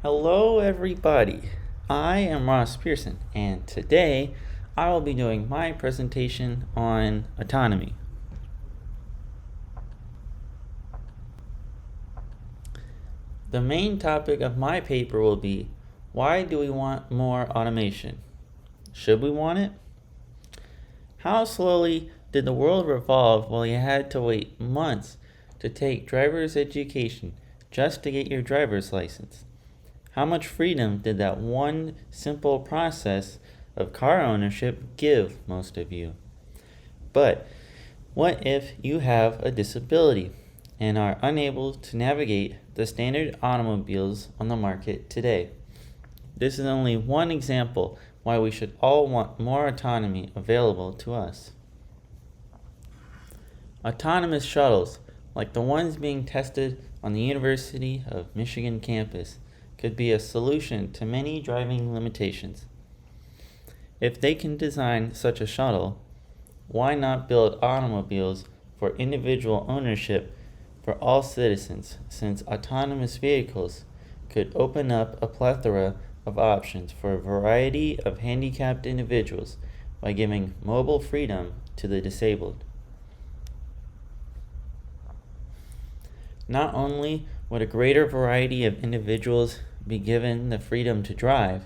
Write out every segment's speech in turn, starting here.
Hello, everybody. I am Ross Pearson, and today I will be doing my presentation on autonomy. The main topic of my paper will be, why do we want more automation? Should we want it? How slowly did the world revolve while you had to wait months to take driver's education just to get your driver's license? How much freedom did that one simple process of car ownership give most of you? But what if you have a disability and are unable to navigate the standard automobiles on the market today? This is only one example why we should all want more autonomy available to us. Autonomous shuttles, like the ones being tested on the University of Michigan campus, could be a solution to many driving limitations. If they can design such a shuttle, why not build automobiles for individual ownership for all citizens, since autonomous vehicles could open up a plethora of options for a variety of handicapped individuals by giving mobile freedom to the disabled. Not only would a greater variety of individuals be given the freedom to drive,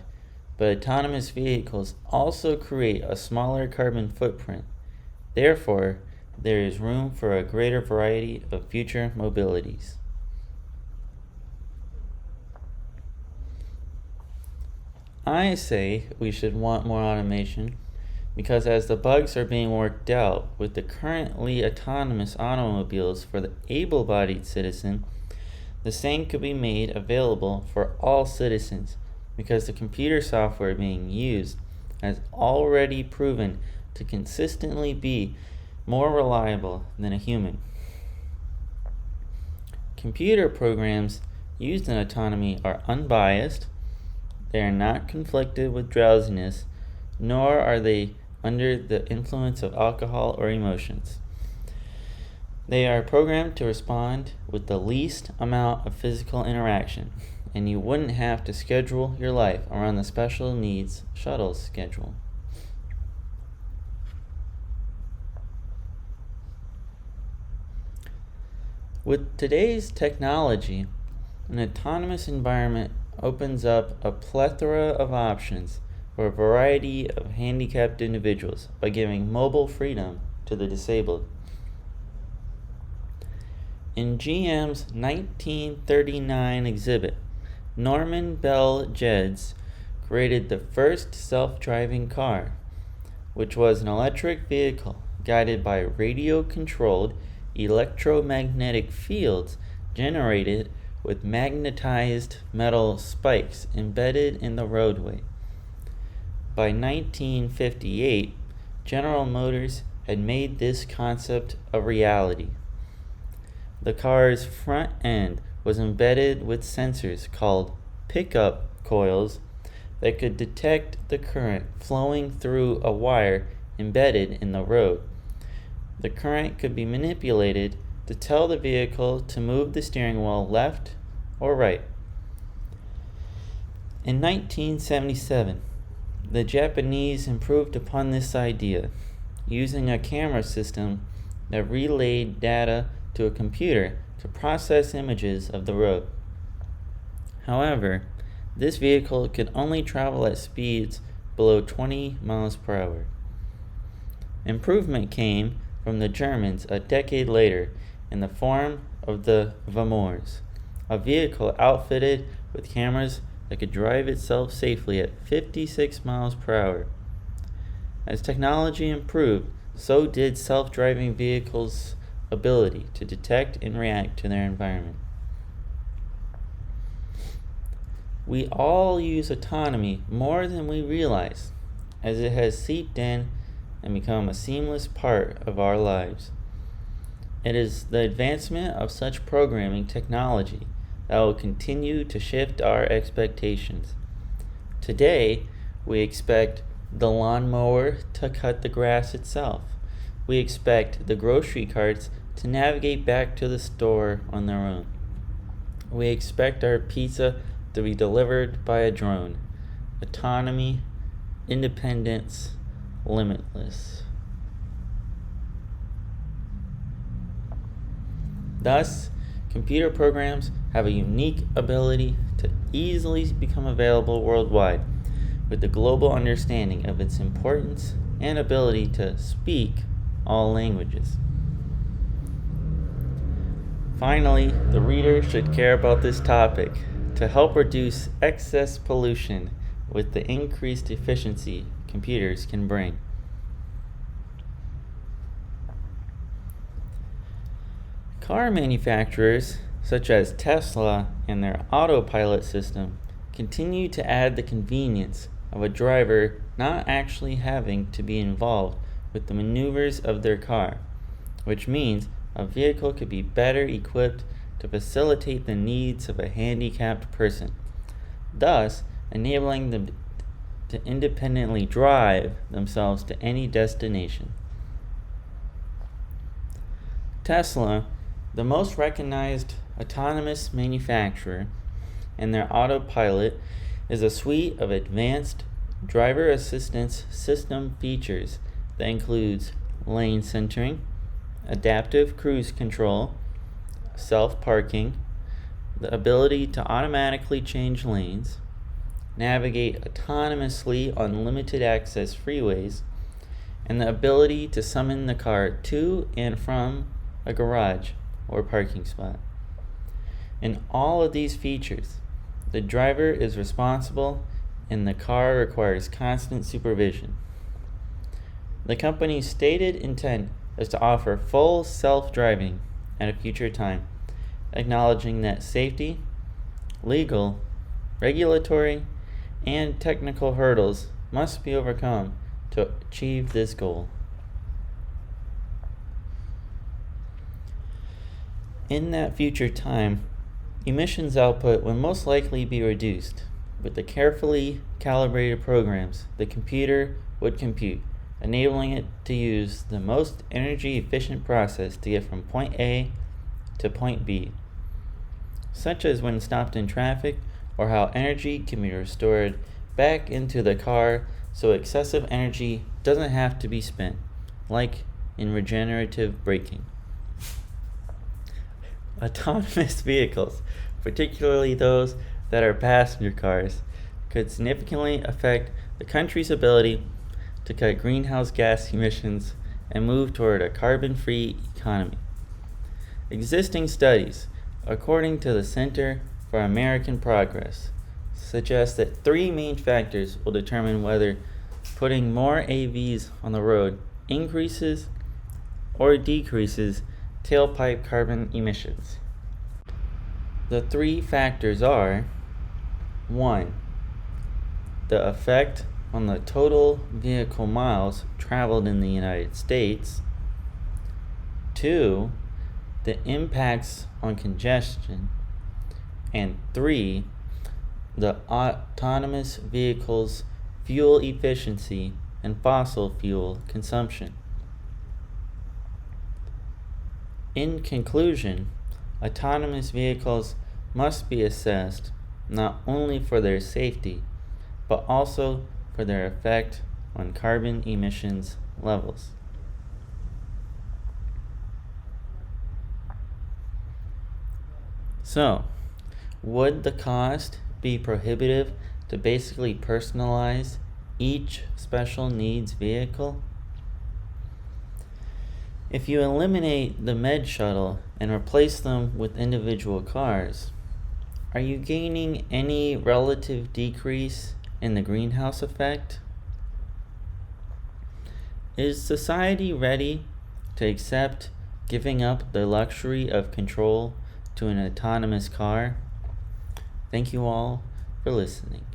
but autonomous vehicles also create a smaller carbon footprint. Therefore, there is room for a greater variety of future mobilities. I say we should want more automation because as the bugs are being worked out with the currently autonomous automobiles for the able-bodied citizen, the same could be made available for all citizens because the computer software being used has already proven to consistently be more reliable than a human. Computer programs used in autonomy are unbiased, they are not conflicted with drowsiness, nor are they under the influence of alcohol or emotions. They are programmed to respond with the least amount of physical interaction, and you wouldn't have to schedule your life around the special needs shuttle schedule. With today's technology, an autonomous environment opens up a plethora of options for a variety of handicapped individuals by giving mobile freedom to the disabled. In GM's 1939 exhibit, Norman Bell Jedds created the first self-driving car, which was an electric vehicle guided by radio-controlled electromagnetic fields generated with magnetized metal spikes embedded in the roadway. By 1958, General Motors had made this concept a reality. The car's front end was embedded with sensors called pickup coils that could detect the current flowing through a wire embedded in the road. The current could be manipulated to tell the vehicle to move the steering wheel left or right. In 1977, the Japanese improved upon this idea, using a camera system that relayed data to a computer to process images of the road. However, this vehicle could only travel at speeds below 20 miles per hour. Improvement came from the Germans a decade later in the form of the Vamors, a vehicle outfitted with cameras that could drive itself safely at 56 miles per hour. As technology improved, so did self-driving vehicles' ability to detect and react to their environment. We all use autonomy more than we realize, as it has seeped in and become a seamless part of our lives. It is the advancement of such programming technology that will continue to shift our expectations. Today, we expect the lawnmower to cut the grass itself. We expect the grocery carts to navigate back to the store on their own. We expect our pizza to be delivered by a drone. Autonomy, independence, limitless. Thus, computer programs have a unique ability to easily become available worldwide, with the global understanding of its importance and ability to speak all languages. Finally, the reader should care about this topic to help reduce excess pollution with the increased efficiency computers can bring. Car manufacturers, such as Tesla and their autopilot system, continue to add the convenience of a driver not actually having to be involved with the maneuvers of their car, which means a vehicle could be better equipped to facilitate the needs of a handicapped person, thus enabling them to independently drive themselves to any destination. Tesla, the most recognized autonomous manufacturer, and their autopilot is a suite of advanced driver assistance system features that includes lane centering, adaptive cruise control, self-parking, the ability to automatically change lanes, navigate autonomously on limited access freeways, and the ability to summon the car to and from a garage or parking spot. In all of these features, the driver is responsible and the car requires constant supervision. The company's stated intent is to offer full self-driving at a future time, acknowledging that safety, legal, regulatory, and technical hurdles must be overcome to achieve this goal. In that future time, emissions output will most likely be reduced with the carefully calibrated programs the computer would compute, enabling it to use the most energy efficient process to get from point A to point B, such as when stopped in traffic, or how energy can be restored back into the car so excessive energy doesn't have to be spent, like in regenerative braking. Autonomous vehicles, particularly those that are passenger cars, could significantly affect the country's ability to cut greenhouse gas emissions and move toward a carbon-free economy. Existing studies, according to the Center for American Progress, suggest that three main factors will determine whether putting more AVs on the road increases or decreases tailpipe carbon emissions. The three factors are: 1. The effect on the total vehicle miles traveled in the United States. 2. The impacts on congestion. And 3. The autonomous vehicles' fuel efficiency and fossil fuel consumption. In conclusion, autonomous vehicles must be assessed not only for their safety, but also for their effect on carbon emissions levels. So, would the cost be prohibitive to basically personalize each special needs vehicle? If you eliminate the med shuttle and replace them with individual cars, are you gaining any relative decrease in the greenhouse effect? Is society ready to accept giving up the luxury of control to an autonomous car? Thank you all for listening.